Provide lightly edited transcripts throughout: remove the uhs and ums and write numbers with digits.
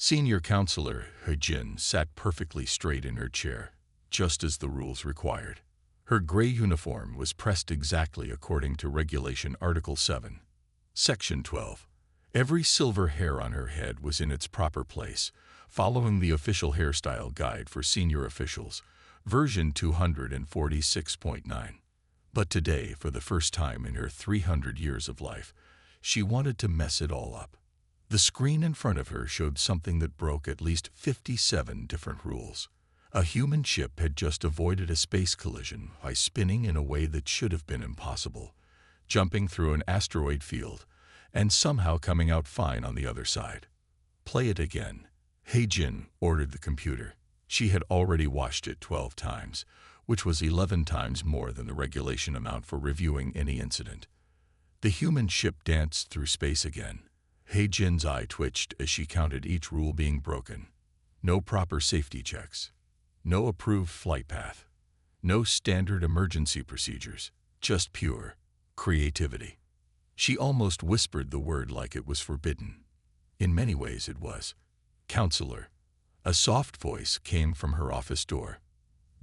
Senior Counselor He-jin sat perfectly straight in her chair, just as the rules required. Her gray uniform was pressed exactly according to Regulation Article 7, Section 12. Every silver hair on her head was in its proper place, following the official hairstyle guide for senior officials, version 246.9. But today, for the first time in her 300 years of life, she wanted to mess it all up. The screen in front of her showed something that broke at least 57 different rules. A human ship had just avoided a space collision by spinning in a way that should have been impossible, jumping through an asteroid field, and somehow coming out fine on the other side. Play it again. He-jin ordered the computer. She had already watched it 12 times, which was 11 times more than the regulation amount for reviewing any incident. The human ship danced through space again. He-jin's eye twitched as she counted each rule being broken. No proper safety checks. No approved flight path. No standard emergency procedures. Just pure creativity. She almost whispered the word like it was forbidden. In many ways it was. Counselor. A soft voice came from her office door.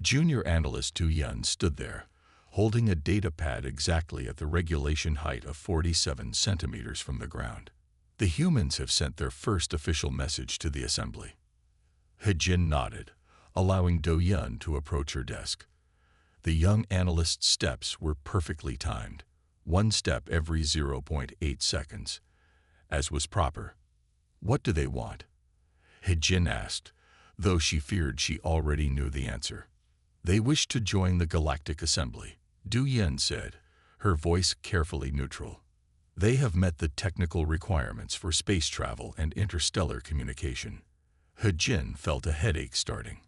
Junior Analyst Tu-yeon stood there, holding a data pad exactly at the regulation height of 47 centimeters from the ground. The humans have sent their first official message to the assembly. He-jin nodded, allowing Do-yeon to approach her desk. The young analyst's steps were perfectly timed, one step every 0.8 seconds, as was proper. What do they want? He-jin asked, though she feared she already knew the answer. They wish to join the Galactic Assembly, Do-yeon said, her voice carefully neutral. They have met the technical requirements for space travel and interstellar communication. He-jin felt a headache starting.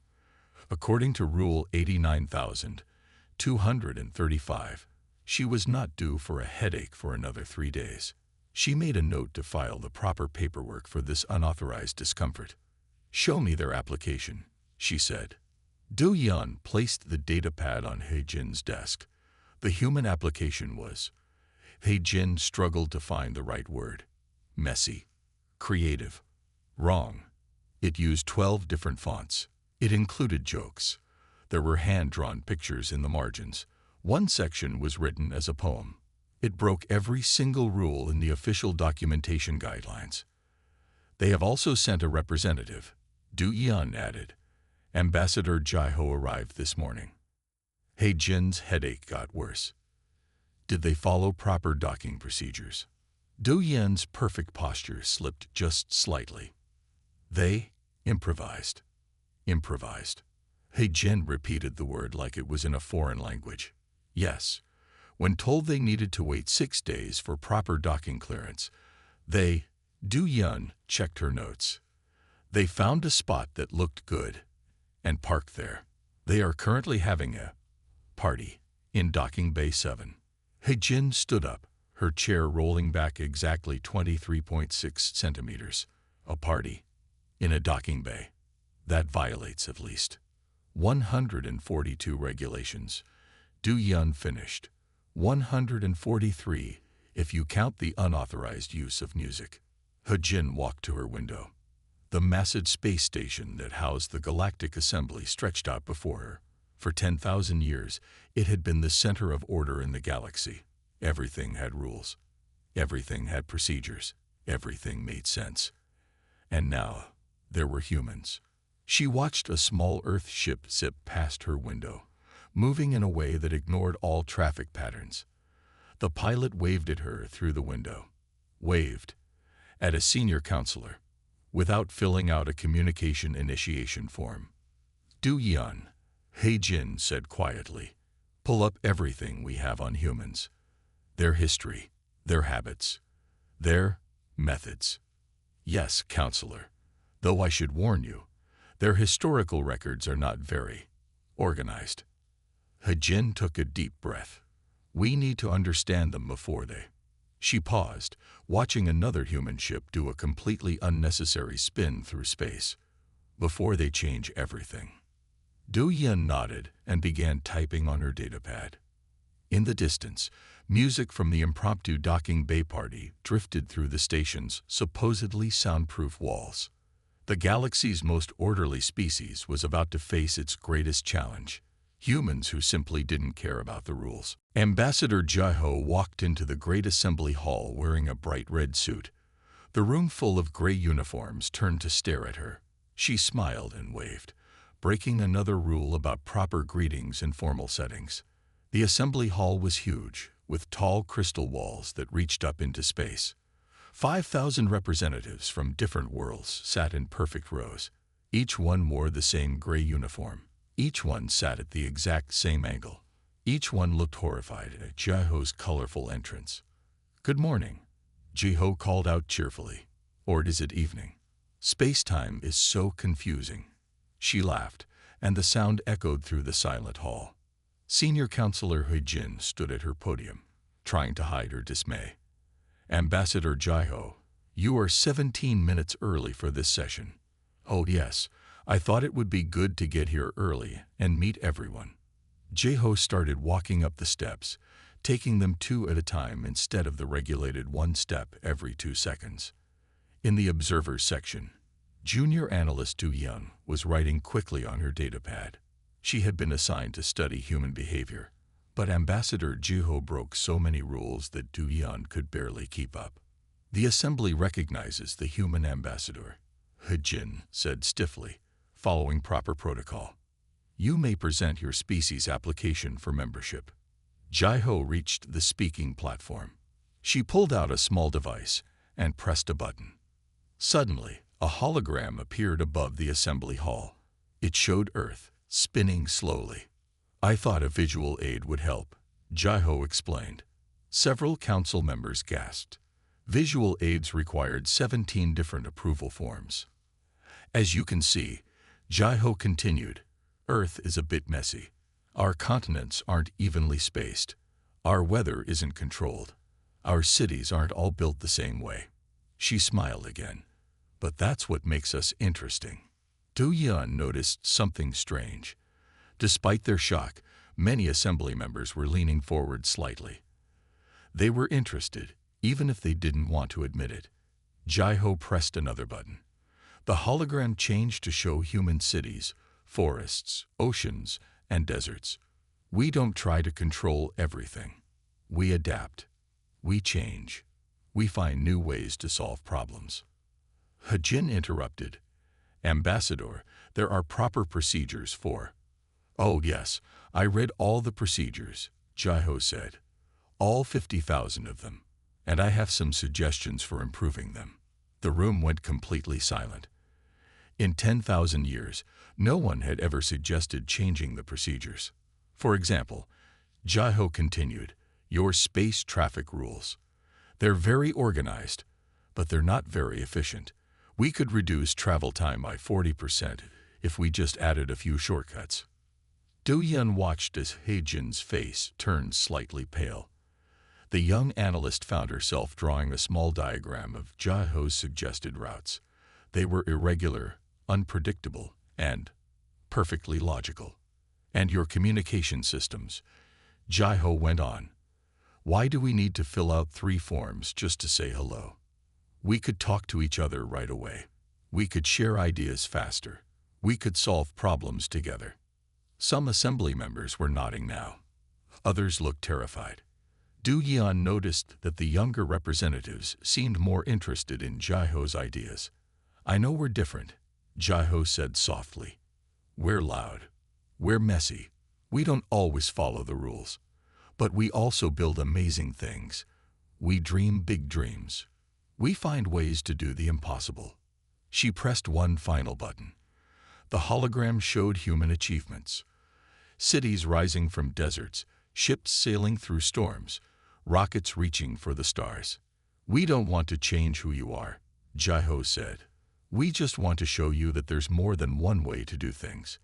According to Rule 89,235, she was not due for a headache for another 3 days. She made a note to file the proper paperwork for this unauthorized discomfort. "Show me their application," she said. Do-yeon placed the data pad on He-jin's desk. The human application was. He-jin struggled to find the right word. Messy. Creative. Wrong. It used 12 different fonts. It included jokes. There were hand-drawn pictures in the margins. One section was written as a poem. It broke every single rule in the official documentation guidelines. They have also sent a representative, Do-yeon added. Ambassador Jai-ho arrived this morning. He-jin's headache got worse. Did they follow proper docking procedures? Do-yeon's perfect posture slipped just slightly. They improvised. Improvised. He-jin repeated the word like it was in a foreign language. Yes. When told they needed to wait 6 days for proper docking clearance, Do-yeon checked her notes. They found a spot that looked good and parked there. They are currently having a party in Docking Bay 7. He-jin stood up, her chair rolling back exactly 23.6 centimeters. A party in a docking bay. That violates at least 142 regulations. Do-yeon finished. 143 if you count the unauthorized use of music. He-jin walked to her window. The massive space station that housed the Galactic Assembly stretched out before her. For 10,000 years, it had been the center of order in the galaxy. Everything had rules. Everything had procedures. Everything made sense. And now, there were humans. She watched a small Earth ship zip past her window, moving in a way that ignored all traffic patterns. The pilot waved at her through the window. Waved. At a senior counselor. Without filling out a communication initiation form. Do-yeon, He-jin said quietly, pull up everything we have on humans. Their history, their habits, their methods. Yes, counselor, though I should warn you, their historical records are not very organized. He-jin took a deep breath. We need to understand them before they. She paused, watching another human ship do a completely unnecessary spin through space. Before they change everything. Do-yeon nodded and began typing on her datapad. In the distance, music from the impromptu docking bay party drifted through the station's supposedly soundproof walls. The galaxy's most orderly species was about to face its greatest challenge: humans who simply didn't care about the rules. Ambassador Jaiho walked into the Great Assembly Hall wearing a bright red suit. The room full of gray uniforms turned to stare at her. She smiled and waved, breaking another rule about proper greetings in formal settings. The assembly hall was huge, with tall crystal walls that reached up into space. 5,000 representatives from different worlds sat in perfect rows. Each one wore the same gray uniform. Each one sat at the exact same angle. Each one looked horrified at Jaiho's colorful entrance. "Good morning," Jaiho called out cheerfully. "Or is it evening? Space-time is so confusing." She laughed, and the sound echoed through the silent hall. Senior Counselor Huijin stood at her podium, trying to hide her dismay. "Ambassador Jaiho, you are 17 minutes early for this session." "Oh yes, I thought it would be good to get here early and meet everyone." Jaiho started walking up the steps, taking them 2 at a time instead of the regulated 1 step every 2 seconds. In the observers section, Junior Analyst Du Yun was writing quickly on her datapad. She had been assigned to study human behavior, but Ambassador Jaiho broke so many rules that Du Yun could barely keep up. "The assembly recognizes the human ambassador," Huijin said stiffly, following proper protocol. "You may present your species application for membership." Jaiho reached the speaking platform. She pulled out a small device and pressed a button. Suddenly, a hologram appeared above the assembly hall. It showed Earth, spinning slowly. "I thought a visual aid would help," Jaiho explained. Several council members gasped. Visual aids required 17 different approval forms. "As you can see," Jaiho continued, "Earth is a bit messy. Our continents aren't evenly spaced. Our weather isn't controlled. Our cities aren't all built the same way." She smiled again. "But that's what makes us interesting." Du Yun noticed something strange. Despite their shock, many assembly members were leaning forward slightly. They were interested, even if they didn't want to admit it. Jaiho pressed another button. The hologram changed to show human cities, forests, oceans, and deserts. "We don't try to control everything. We adapt. We change. We find new ways to solve problems." Huijin interrupted. "Ambassador, there are proper procedures for—" "Oh yes, I read all the procedures," Jaiho said. "All 50,000 of them. And I have some suggestions for improving them." The room went completely silent. In 10,000 years, no one had ever suggested changing the procedures. "For example," Jaiho continued, "your space traffic rules. They're very organized, but they're not very efficient. We could reduce travel time by 40% if we just added a few shortcuts." Du Yun watched as Huijin's face turned slightly pale. The young analyst found herself drawing a small diagram of Jaiho's suggested routes. They were irregular, unpredictable, and perfectly logical. "And your communication systems," Jaiho went on. "Why do we need to fill out 3 forms just to say hello? We could talk to each other right away. We could share ideas faster. We could solve problems together." Some assembly members were nodding now. Others looked terrified. Du Yun noticed that the younger representatives seemed more interested in Jaiho's ideas. "I know we're different," Jaiho said softly. "We're loud. We're messy. We don't always follow the rules. But we also build amazing things. We dream big dreams. We find ways to do the impossible." She pressed one final button. The hologram showed human achievements. Cities rising from deserts, ships sailing through storms, rockets reaching for the stars. "We don't want to change who you are," Jaiho said. "We just want to show you that there's more than one way to do things."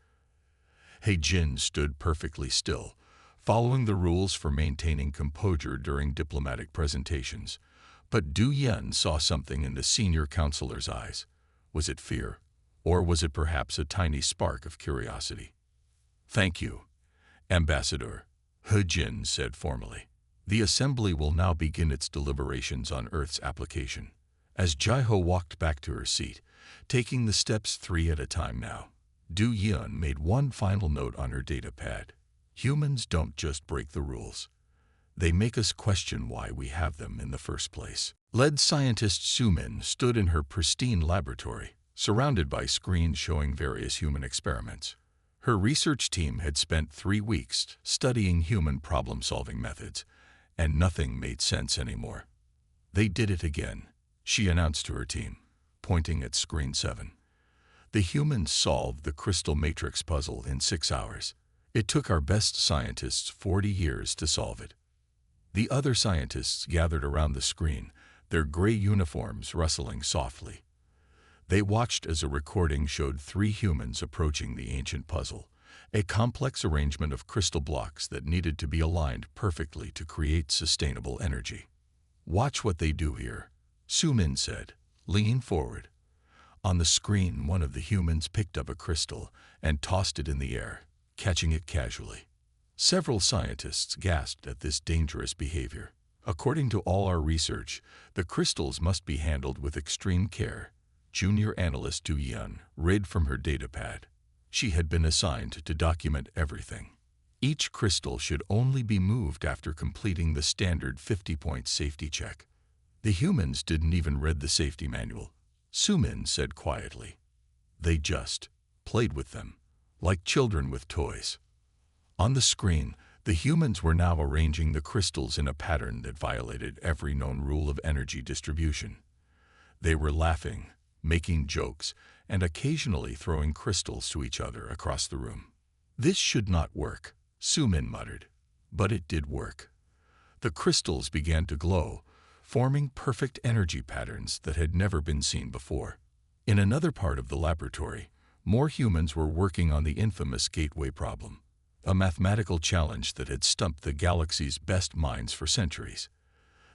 Huijin stood perfectly still, following the rules for maintaining composure during diplomatic presentations. But Du Yun saw something in the senior counselor's eyes. Was it fear? Or was it perhaps a tiny spark of curiosity? "Thank you, Ambassador," Huijin said formally. "The Assembly will now begin its deliberations on Earth's application. As Jaiho walked back to her seat, taking the steps 3 at a time now, Du Yun made one final note on her data pad. Humans don't just break the rules. They make us question why we have them in the first place. Lead scientist Su Min stood in her pristine laboratory, surrounded by screens showing various human experiments. Her research team had spent 3 weeks studying human problem-solving methods, and nothing made sense anymore. They did it again, she announced to her team, pointing at screen 7. The humans solved the crystal matrix puzzle in 6 hours. It took our best scientists 40 years to solve it. The other scientists gathered around the screen, their gray uniforms rustling softly. They watched as a recording showed 3 humans approaching the ancient puzzle, a complex arrangement of crystal blocks that needed to be aligned perfectly to create sustainable energy. "Watch what they do here," Su Min said, leaning forward. On the screen, one of the humans picked up a crystal and tossed it in the air, catching it casually. Several scientists gasped at this dangerous behavior. According to all our research, the crystals must be handled with extreme care. Junior analyst Du Yun read from her data pad. She had been assigned to document everything. Each crystal should only be moved after completing the standard 50-point safety check. The humans didn't even read the safety manual, Su Min said quietly. They just played with them, like children with toys. On the screen, the humans were now arranging the crystals in a pattern that violated every known rule of energy distribution. They were laughing, making jokes, and occasionally throwing crystals to each other across the room. "This should not work," Su Min muttered. But it did work. The crystals began to glow, forming perfect energy patterns that had never been seen before. In another part of the laboratory, more humans were working on the infamous gateway problem, a mathematical challenge that had stumped the galaxy's best minds for centuries.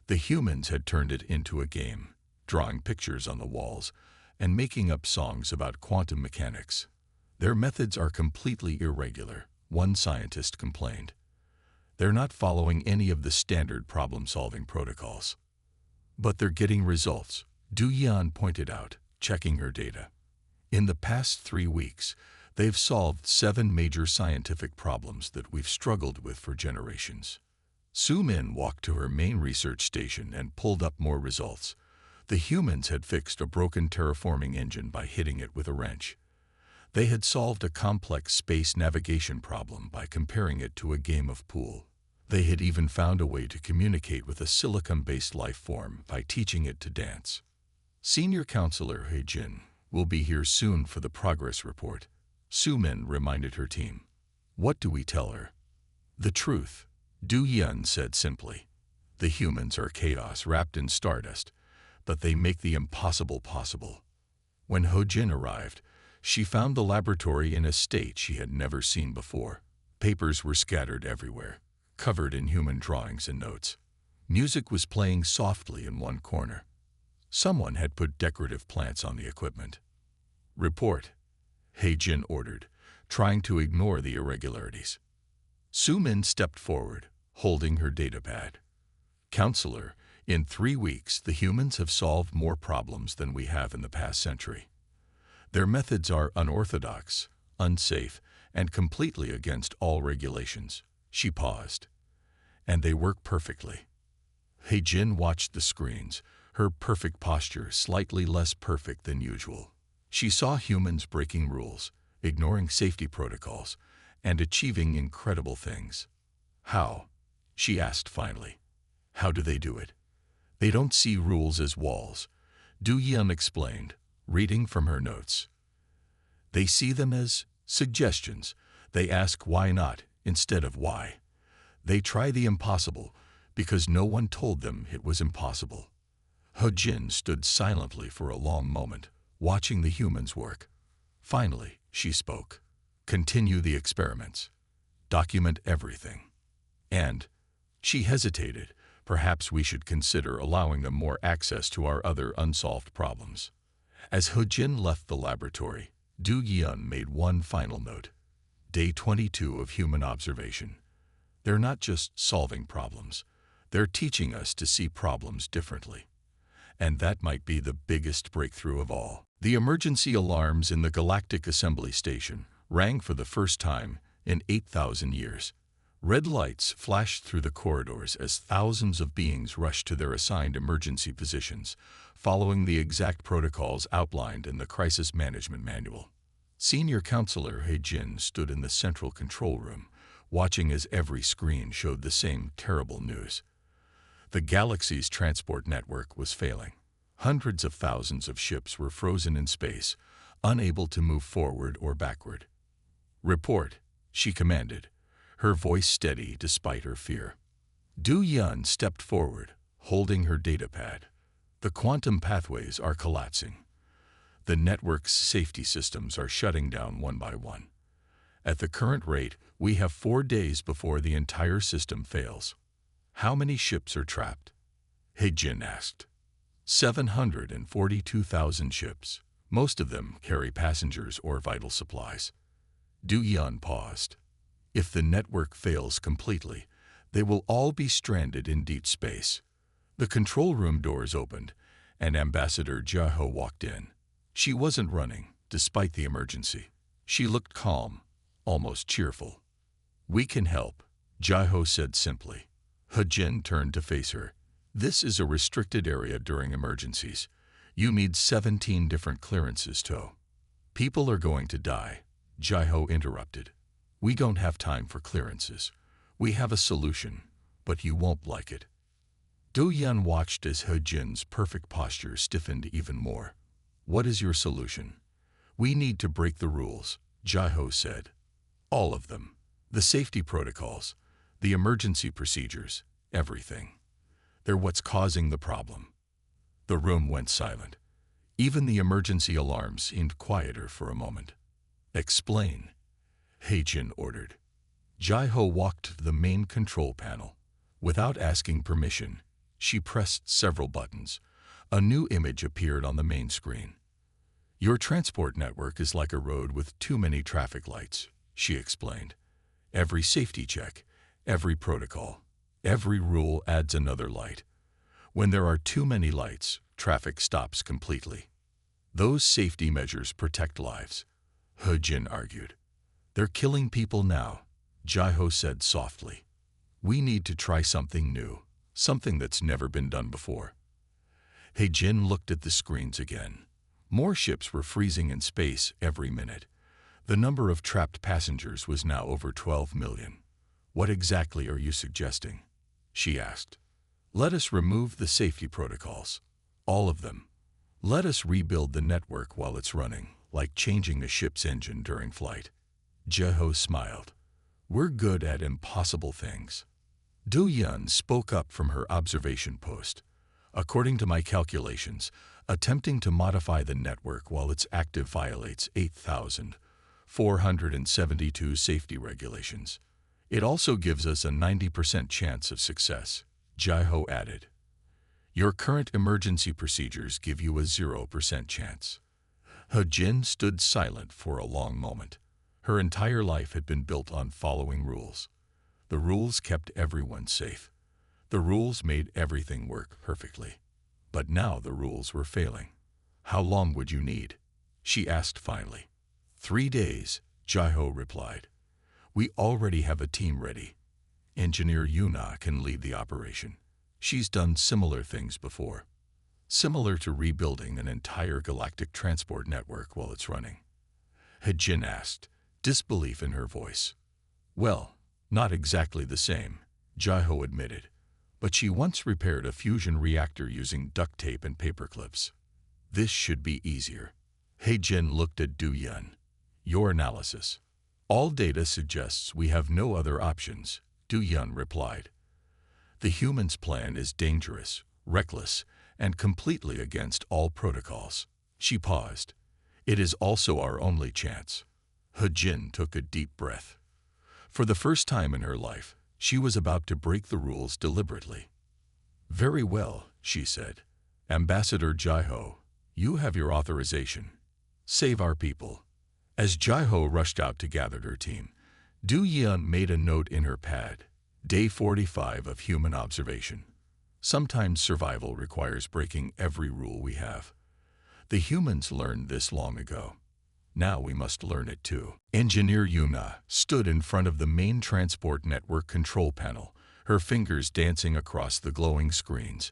The humans had turned it into a game, drawing pictures on the walls and making up songs about quantum mechanics. "Their methods are completely irregular," one scientist complained. "They're not following any of the standard problem-solving protocols." "But they're getting results," Du Yan pointed out, checking her data. "In the past 3 weeks, they've solved 7 major scientific problems that we've struggled with for generations." Su Min walked to her main research station and pulled up more results. The humans had fixed a broken terraforming engine by hitting it with a wrench. They had solved a complex space navigation problem by comparing it to a game of pool. They had even found a way to communicate with a silicon-based life form by teaching it to dance. "Senior Counselor He Jin will be here soon for the progress report," Su Min reminded her team. "What do we tell her?" "The truth," Du Yun said simply. "The humans are chaos wrapped in stardust, but they make the impossible possible." When He Jin arrived, she found the laboratory in a state she had never seen before. Papers were scattered everywhere, covered in human drawings and notes. Music was playing softly in one corner. Someone had put decorative plants on the equipment. "Report," He Jin ordered, trying to ignore the irregularities. Su Min stepped forward, holding her data pad. "Counselor, in 3 weeks, the humans have solved more problems than we have in the past century. Their methods are unorthodox, unsafe, and completely against all regulations." She paused. "And they work perfectly." He Jin watched the screens, her perfect posture slightly less perfect than usual. She saw humans breaking rules, ignoring safety protocols, and achieving incredible things. "How?" she asked finally. "How do they do it?" "They don't see rules as walls," Du Yun explained, reading from her notes. "They see them as suggestions. They ask why not instead of why. They try the impossible because no one told them it was impossible." He Jin stood silently for a long moment, watching the humans work. Finally, she spoke. "Continue the experiments. Document everything. And," she hesitated, "perhaps we should consider allowing them more access to our other unsolved problems." As He Jin left the laboratory, Du Yun made one final note. Day 22 of human observation. They're not just solving problems. They're teaching us to see problems differently. And that might be the biggest breakthrough of all. The emergency alarms in the Galactic Assembly Station rang for the first time in 8,000 years. Red lights flashed through the corridors as thousands of beings rushed to their assigned emergency positions, following the exact protocols outlined in the Crisis Management Manual. Senior Counselor He-Jin stood in the central control room, watching as every screen showed the same terrible news. The galaxy's transport network was failing. Hundreds of thousands of ships were frozen in space, unable to move forward or backward. "Report," she commanded, her voice steady despite her fear. Du Yun stepped forward, holding her datapad. "The quantum pathways are collapsing. The network's safety systems are shutting down one by one. At the current rate, we have 4 days before the entire system fails." "How many ships are trapped?" He-Jin asked. 742,000 ships. Most of them carry passengers or vital supplies. Du Yun paused. "If the network fails completely, they will all be stranded in deep space." The control room doors opened, and Ambassador Jiaho walked in. She wasn't running, despite the emergency. She looked calm, almost cheerful. "We can help," Jiaho said simply. He-Jin turned to face her. "This is a restricted area during emergencies. You need 17 different clearances to." "People are going to die," Jiaho interrupted. "We don't have time for clearances. We have a solution, but you won't like it." Du Yun watched as He-Jin's perfect posture stiffened even more. "What is your solution?" "We need to break the rules," Jiaho said. "All of them. The safety protocols, the emergency procedures, everything. They're what's causing the problem." The room went silent. Even the emergency alarms seemed quieter for a moment. "Explain," He-Jin ordered. Jiaho walked to the main control panel. Without asking permission, she pressed several buttons. A new image appeared on the main screen. "Your transport network is like a road with too many traffic lights," she explained. "Every safety check, every protocol, every rule adds another light. When there are too many lights, traffic stops completely. Those safety measures protect lives," He-Jin argued. "They're killing people now," Jiaho said softly. "We need to try something new, something that's never been done before." He-Jin looked at the screens again. More ships were freezing in space every minute. The number of trapped passengers was now over 12 million. "What exactly are you suggesting?" she asked. "Let us remove the safety protocols. All of them. Let us rebuild the network while it's running, like changing a ship's engine during flight." Jiaho smiled. "We're good at impossible things." Du Yun spoke up from her observation post. "According to my calculations, attempting to modify the network while it's active violates 8,472 safety regulations. It also gives us a 90% chance of success," Jiaho added. "Your current emergency procedures give you a 0% chance." He-Jin stood silent for a long moment. Her entire life had been built on following rules. The rules kept everyone safe. The rules made everything work perfectly. But now the rules were failing. "How long would you need?" she asked finally. 3 days, Jiaho replied. "We already have a team ready. Engineer Yuna can lead the operation. She's done similar things before. Similar to rebuilding an entire galactic transport network while it's running." He-Jin asked, disbelief in her voice. "Well, not exactly the same," Jiaho admitted. "But she once repaired a fusion reactor using duct tape and paper clips. This should be easier." He-Jin looked at Du Yun. "Your analysis." "All data suggests we have no other options," Du Yun replied. "The humans' plan is dangerous, reckless, and completely against all protocols." She paused. "It is also our only chance." He-Jin took a deep breath. For the first time in her life, she was about to break the rules deliberately. "Very well," she said. "Ambassador Jiaho, you have your authorization. Save our people." As Jiaho rushed out to gather her team, Du Yun made a note in her pad. Day 45 of human observation. Sometimes survival requires breaking every rule we have. The humans learned this long ago. Now we must learn it too. Engineer Yuna stood in front of the main transport network control panel, her fingers dancing across the glowing screens.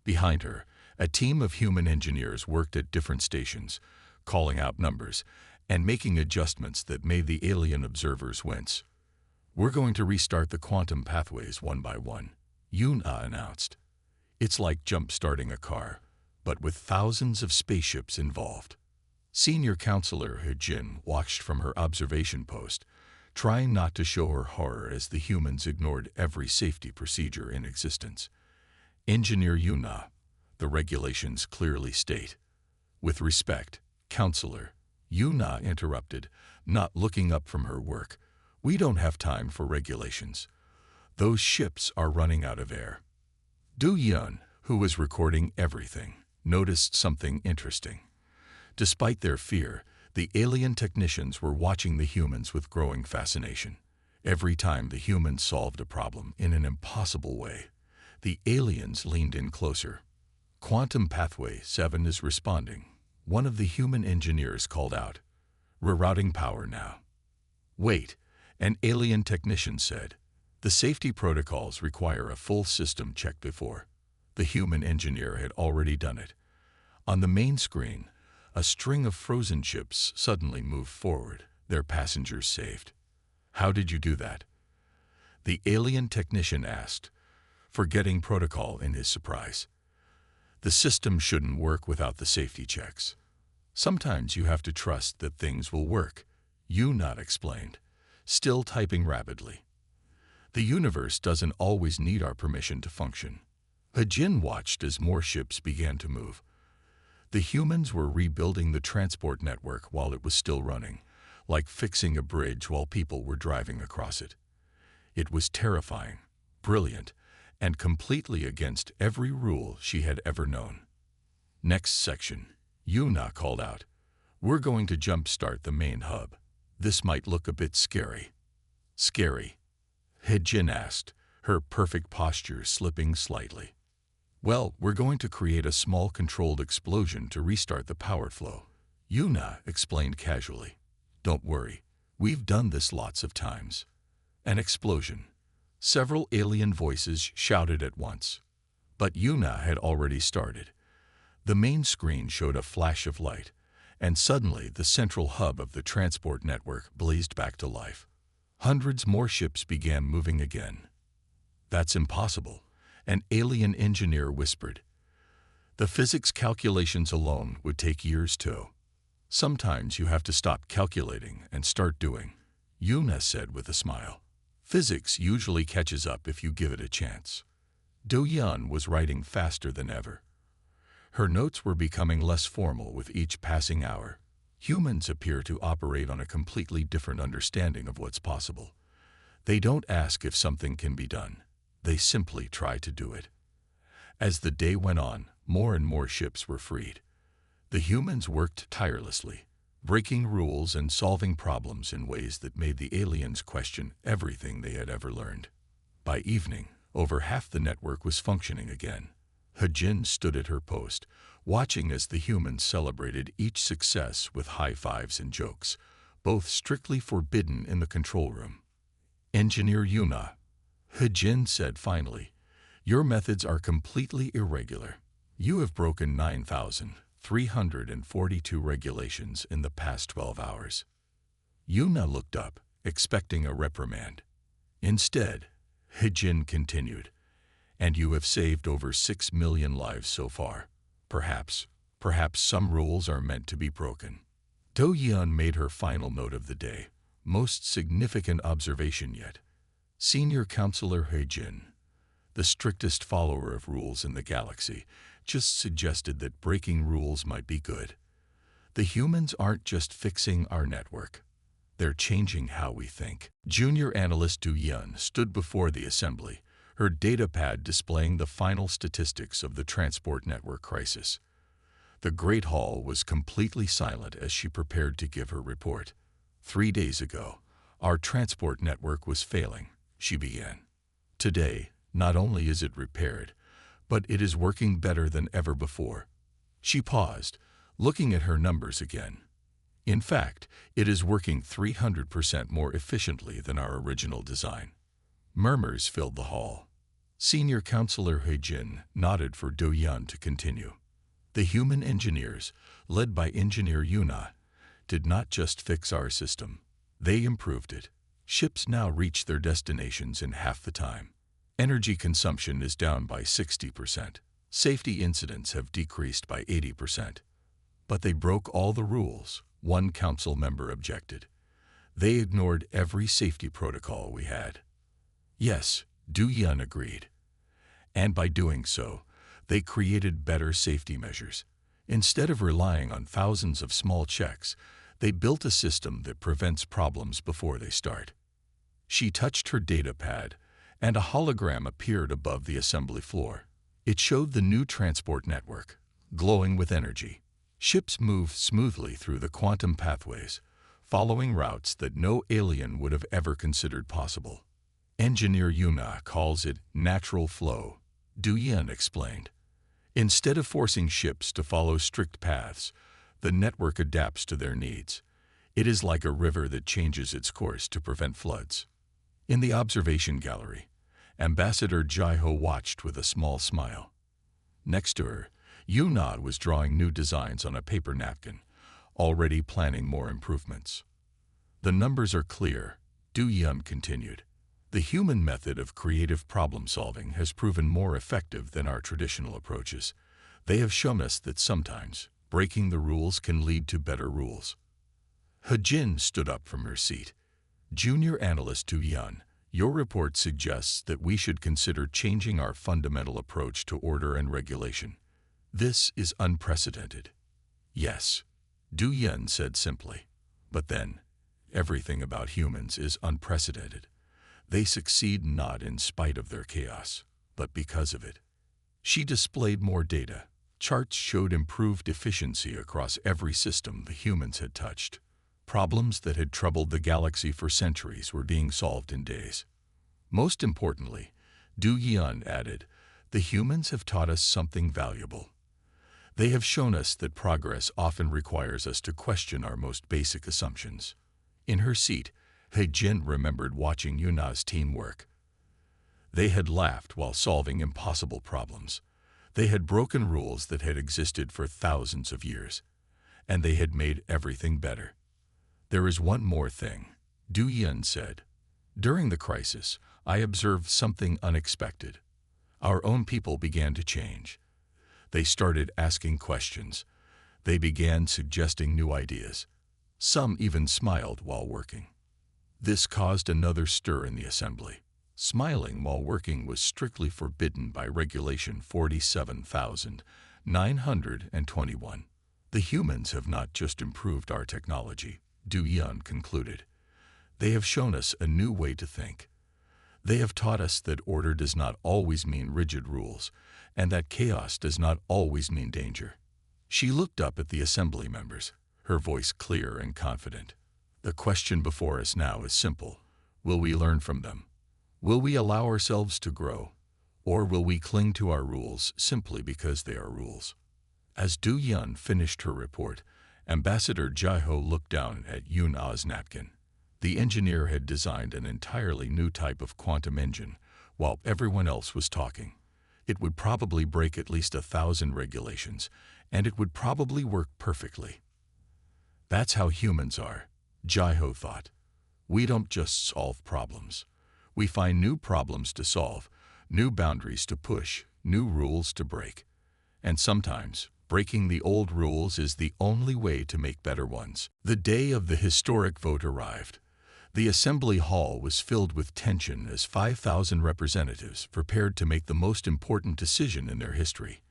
Behind her, a team of human engineers worked at different stations, calling out numbers and making adjustments that made the alien observers wince. "We're going to restart the quantum pathways one by one," Yuna announced. "It's like jump-starting a car, but with thousands of spaceships involved." Senior Counselor He-Jin watched from her observation post, trying not to show her horror as the humans ignored every safety procedure in existence. "Engineer Yuna, the regulations clearly state." "With respect, Counselor," Yuna interrupted, not looking up from her work. "We don't have time for regulations. Those ships are running out of air." Du Yun, who was recording everything, noticed something interesting. Despite their fear, the alien technicians were watching the humans with growing fascination. Every time the humans solved a problem in an impossible way, the aliens leaned in closer. "Quantum Pathway 7 is responding," one of the human engineers called out. "Rerouting power now." "Wait," an alien technician said. "The safety protocols require a full system check before." The human engineer had already done it. On the main screen, a string of frozen ships suddenly moved forward, their passengers saved. "How did you do that?" the alien technician asked, forgetting protocol in his surprise. "The system shouldn't work without the safety checks. Sometimes you have to trust that things will work," Yuna explained, still typing rapidly. "The universe doesn't always need our permission to function." He-Jin watched as more ships began to move. The humans were rebuilding the transport network while it was still running, like fixing a bridge while people were driving across it. It was terrifying, brilliant, and completely against every rule she had ever known. "Next section," Yuna called out. "We're going to jumpstart the main hub. This might look a bit scary." "Scary?" He-Jin asked, her perfect posture slipping slightly. "Well, we're going to create a small controlled explosion to restart the power flow," Yuna explained casually. "Don't worry, we've done this lots of times." An explosion. Several alien voices shouted at once. But Yuna had already started. The main screen showed a flash of light, and suddenly the central hub of the transport network blazed back to life. Hundreds more ships began moving again. "That's impossible," an alien engineer whispered. "The physics calculations alone would take years too." "Sometimes you have to stop calculating and start doing," Yuna said with a smile. "Physics usually catches up if you give it a chance." Do Yun was writing faster than ever. Her notes were becoming less formal with each passing hour. Humans appear to operate on a completely different understanding of what's possible. They don't ask if something can be done. They simply try to do it. As the day went on, more and more ships were freed. The humans worked tirelessly, breaking rules and solving problems in ways that made the aliens question everything they had ever learned. By evening, over half the network was functioning again. He-Jin stood at her post, watching as the humans celebrated each success with high fives and jokes, both strictly forbidden in the control room. "Engineer Yuna," He-Jin said finally, "your methods are completely irregular. You have broken 9,342 regulations in the past 12 hours. Yuna looked up, expecting a reprimand. Instead, He-Jin continued, "And you have saved over 6 million lives so far. Perhaps some rules are meant to be broken." Do Yeon made her final note of the day, most significant observation yet. Senior Counselor He-Jin, the strictest follower of rules in the galaxy, just suggested that breaking rules might be good. The humans aren't just fixing our network. They're changing how we think. Junior Analyst Du Yun stood before the assembly, her datapad displaying the final statistics of the transport network crisis. The Great Hall was completely silent as she prepared to give her report. 3 days ago, our transport network was failing, she began. Today, not only is it repaired, but it is working better than ever before. She paused, looking at her numbers again. In fact, it is working 300% more efficiently than our original design. Murmurs filled the hall. Senior Counselor He-jin nodded for Do-yeon to continue. The human engineers, led by Engineer Yuna, did not just fix our system. They improved it. Ships now reach their destinations in half the time. Energy consumption is down by 60%. Safety incidents have decreased by 80%. But they broke all the rules, one council member objected. They ignored every safety protocol we had. Yes, Do-yeon agreed. And by doing so, they created better safety measures. Instead of relying on thousands of small checks, they built a system that prevents problems before they start. She touched her data pad, and a hologram appeared above the assembly floor. It showed the new transport network, glowing with energy. Ships moved smoothly through the quantum pathways, following routes that no alien would have ever considered possible. Engineer Yuna calls it natural flow, Do-yeon explained. Instead of forcing ships to follow strict paths, the network adapts to their needs. It is like a river that changes its course to prevent floods. In the observation gallery, Ambassador Jai-ho watched with a small smile. Next to her, Yuna was drawing new designs on a paper napkin, already planning more improvements. The numbers are clear, Do-yeon continued. The human method of creative problem-solving has proven more effective than our traditional approaches. They have shown us that sometimes breaking the rules can lead to better rules. He-jin stood up from her seat. Junior Analyst Do-yeon, your report suggests that we should consider changing our fundamental approach to order and regulation. This is unprecedented. Yes, Do-yeon said simply. But then, everything about humans is unprecedented. They succeed not in spite of their chaos, but because of it. She displayed more data. Charts showed improved efficiency across every system the humans had touched. Problems that had troubled the galaxy for centuries were being solved in days. Most importantly, Do-yeon added, the humans have taught us something valuable. They have shown us that progress often requires us to question our most basic assumptions. In her seat, He-jin remembered watching Yuna's team work. They had laughed while solving impossible problems. They had broken rules that had existed for thousands of years, and they had made everything better. There is one more thing, Do-yeon said. During the crisis, I observed something unexpected. Our own people began to change. They started asking questions. They began suggesting new ideas. Some even smiled while working. This caused another stir in the assembly. Smiling while working was strictly forbidden by Regulation 47,921. The humans have not just improved our technology, Do-yeon concluded. They have shown us a new way to think. They have taught us that order does not always mean rigid rules, and that chaos does not always mean danger. She looked up at the assembly members, her voice clear and confident. The question before us now is simple. Will we learn from them? Will we allow ourselves to grow? Or will we cling to our rules simply because they are rules? As Do-yeon finished her report, Ambassador Jai-ho looked down at Yuna's napkin. The engineer had designed an entirely new type of quantum engine, while everyone else was talking. It would probably break at least 1,000 regulations, and it would probably work perfectly. That's how humans are, Jai-ho thought. We don't just solve problems. We find new problems to solve, new boundaries to push, new rules to break. And sometimes, breaking the old rules is the only way to make better ones. The day of the historic vote arrived. The assembly hall was filled with tension as 5,000 representatives prepared to make the most important decision in their history,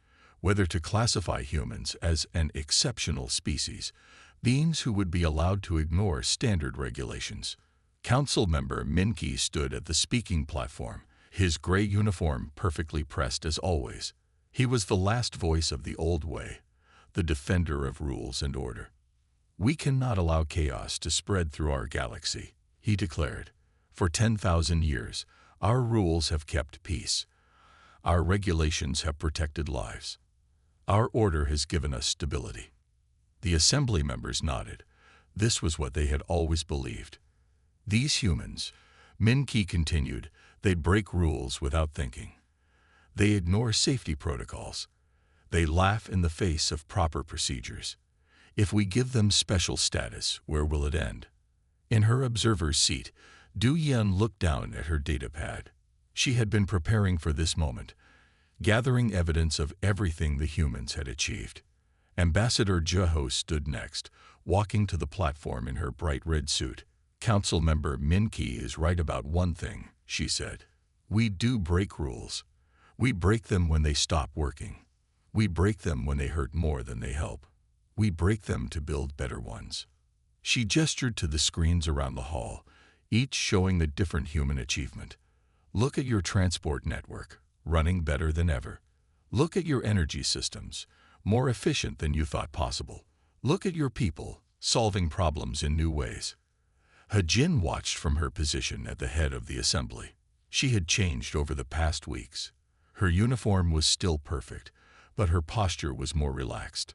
whether to classify humans as an exceptional species, beings who would be allowed to ignore standard regulations. Council member Min-ki stood at the speaking platform, his gray uniform perfectly pressed as always. He was the last voice of the old way, the defender of rules and order. We cannot allow chaos to spread through our galaxy, he declared. For 10,000 years, our rules have kept peace. Our regulations have protected lives. Our order has given us stability." The assembly members nodded. This was what they had always believed. These humans, Min-Ki continued, they'd break rules without thinking. They ignore safety protocols. They laugh in the face of proper procedures. If we give them special status, where will it end? In her observer's seat, Du Yan looked down at her datapad. She had been preparing for this moment, gathering evidence of everything the humans had achieved. Ambassador Jeho stood next, walking to the platform in her bright red suit. "Council member Min-Ki is right about one thing," she said. "We do break rules. We break them when they stop working. We break them when they hurt more than they help. We break them to build better ones." She gestured to the screens around the hall, each showing the different human achievement. "Look at your transport network, running better than ever. Look at your energy systems, more efficient than you thought possible. Look at your people, solving problems in new ways." He-Jin watched from her position at the head of the assembly. She had changed over the past weeks. Her uniform was still perfect, but her posture was more relaxed.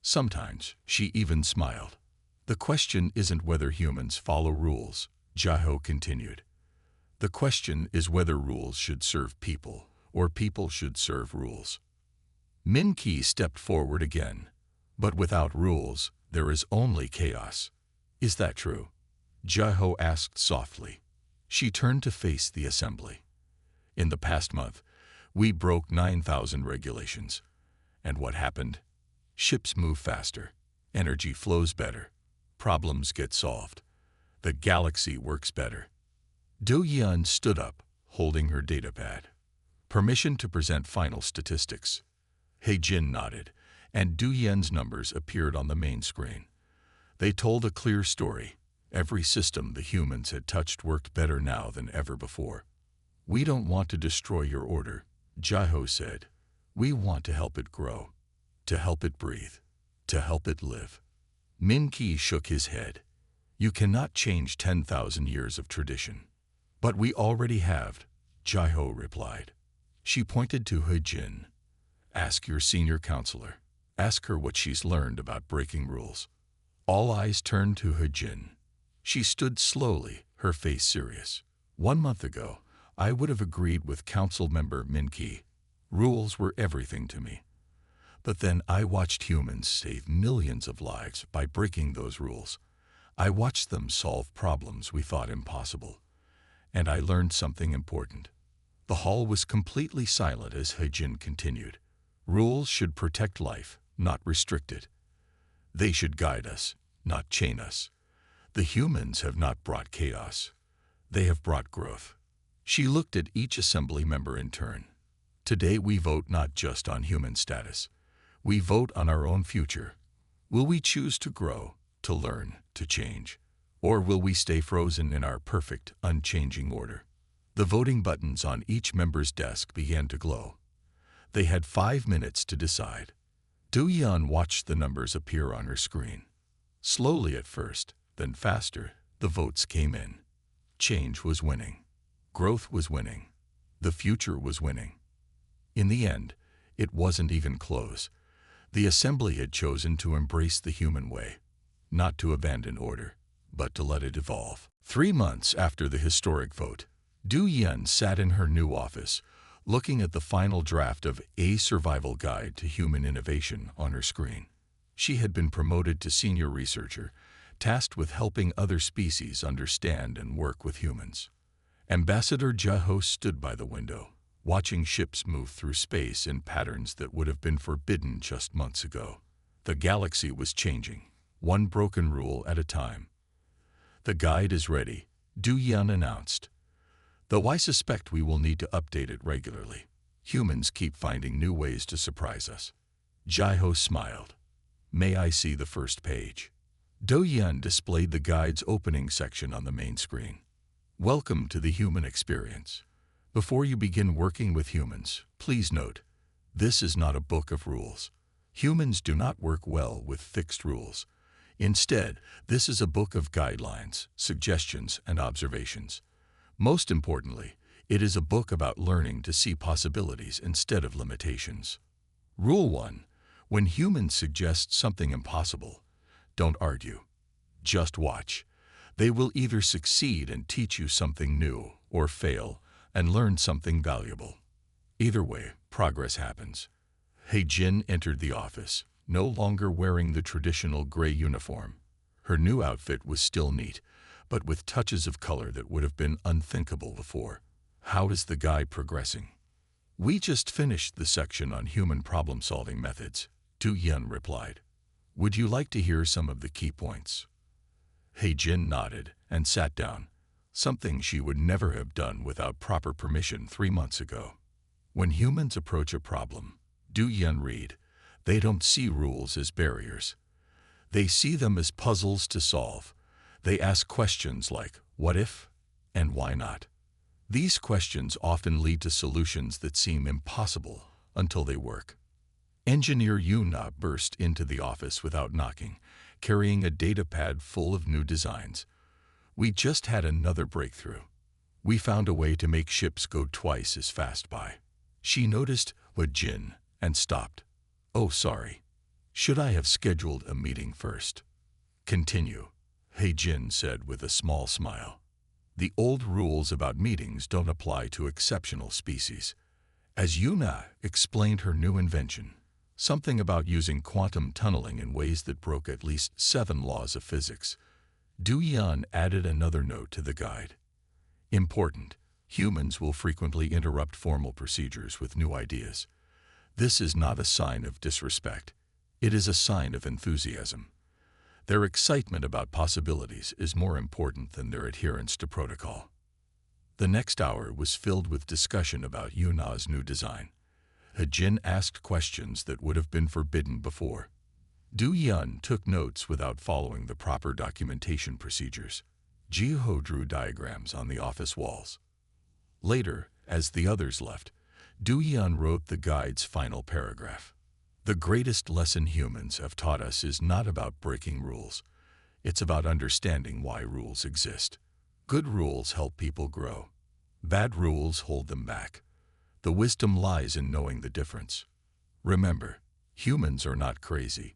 Sometimes she even smiled. "The question isn't whether humans follow rules," Jeho continued. "The question is whether rules should serve people, or people should serve rules." Min-Ki stepped forward again. "But without rules, there is only chaos. Is that true?" Jeho asked softly. She turned to face the assembly. "In the past month, we broke 9,000 regulations. And what happened? Ships move faster. Energy flows better. Problems get solved. The galaxy works better." Du Yan stood up, holding her datapad. "Permission to present final statistics." He-Jin nodded, and Du Yan's numbers appeared on the main screen. They told a clear story. Every system the humans had touched worked better now than ever before. "We don't want to destroy your order," Jeho said. "We want to help it grow, to help it breathe, to help it live." Min-Ki shook his head. "You cannot change 10,000 years of tradition." "But we already have," Jeho replied. She pointed to He-Jin. "Ask your senior counselor. Ask her what she's learned about breaking rules." All eyes turned to He-Jin. She stood slowly, her face serious. "1 month ago, I would have agreed with council member Min-Ki. Rules were everything to me. But then I watched humans save millions of lives by breaking those rules. I watched them solve problems we thought impossible. And I learned something important." The hall was completely silent as He-Jin continued. "Rules should protect life, not restrict it. They should guide us, not chain us. The humans have not brought chaos. They have brought growth." She looked at each assembly member in turn. "Today we vote not just on human status. We vote on our own future. Will we choose to grow, to learn, to change? Or will we stay frozen in our perfect, unchanging order?" The voting buttons on each member's desk began to glow. They had 5 minutes to decide. Du Yan watched the numbers appear on her screen. Slowly at first, then faster, the votes came in. Change was winning. Growth was winning. The future was winning. In the end, it wasn't even close. The assembly had chosen to embrace the human way, not to abandon order, but to let it evolve. 3 months after the historic vote, Du Yan sat in her new office, looking at the final draft of A Survival Guide to Human Innovation on her screen. She had been promoted to senior researcher, tasked with helping other species understand and work with humans. Ambassador Jeho stood by the window, watching ships move through space in patterns that would have been forbidden just months ago. The galaxy was changing, one broken rule at a time. "The guide is ready," Du Yan announced. "Though I suspect we will need to update it regularly. Humans keep finding new ways to surprise us." Jeho smiled. "May I see the first page?" Du Yan displayed the guide's opening section on the main screen. "Welcome to the human experience. Before you begin working with humans, please note, this is not a book of rules. Humans do not work well with fixed rules. Instead, this is a book of guidelines, suggestions, and observations. Most importantly, It is a book about learning to see possibilities instead of limitations. Rule 1. When humans suggest something impossible, don't argue. Just watch. They will either succeed and teach you something new, or fail and learn something valuable. Either way, progress happens. He-Jin entered the office, no longer wearing the traditional gray uniform. Her new outfit was still neat, but with touches of color that would have been unthinkable before. How is the guide progressing? We just finished the section on human problem-solving methods, Du-Yun replied. Would you like to hear some of the key points? He-Jin nodded and sat down, something she would never have done without proper permission 3 months ago. When humans approach a problem, Du-Yun read, they don't see rules as barriers. They see them as puzzles to solve. They ask questions like, what if? And why not? These questions often lead to solutions that seem impossible until they work. Engineer Yuna burst into the office without knocking, carrying a data pad full of new designs. We just had another breakthrough. We found a way to make ships go twice as fast by. She noticed He-Jin and stopped. Oh, sorry. Should I have scheduled a meeting first? Continue, He-Jin said with a small smile. The old rules about meetings don't apply to exceptional species. As Yuna explained her new invention, something about using quantum tunneling in ways that broke at least 7 laws of physics, Du-Yun added another note to the guide. Important, humans will frequently interrupt formal procedures with new ideas. This is not a sign of disrespect. It is a sign of enthusiasm. Their excitement about possibilities is more important than their adherence to protocol. The next hour was filled with discussion about Yuna's new design. He-Jin asked questions that would have been forbidden before. Du-Yun took notes without following the proper documentation procedures. Ji-Ho drew diagrams on the office walls. Later, as the others left, Du-Yun wrote the guide's final paragraph. The greatest lesson humans have taught us is not about breaking rules. It's about understanding why rules exist. Good rules help people grow. Bad rules hold them back. The wisdom lies in knowing the difference. Remember, humans are not crazy.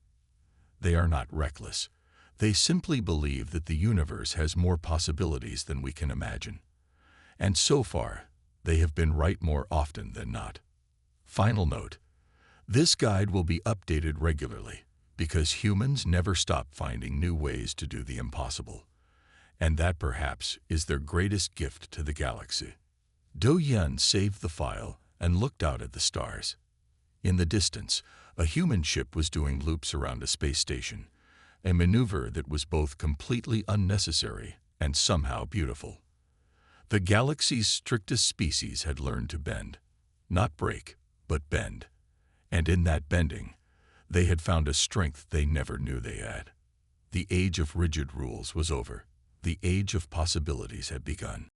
They are not reckless. They simply believe that the universe has more possibilities than we can imagine. And so far, they have been right more often than not. Final note. This guide will be updated regularly because humans never stop finding new ways to do the impossible. And that perhaps is their greatest gift to the galaxy. Du-Yun saved the file and looked out at the stars. In the distance, a human ship was doing loops around a space station, a maneuver that was both completely unnecessary and somehow beautiful. The galaxy's strictest species had learned to bend. Not break, but bend. And in that bending, they had found a strength they never knew they had. The age of rigid rules was over. The age of possibilities had begun.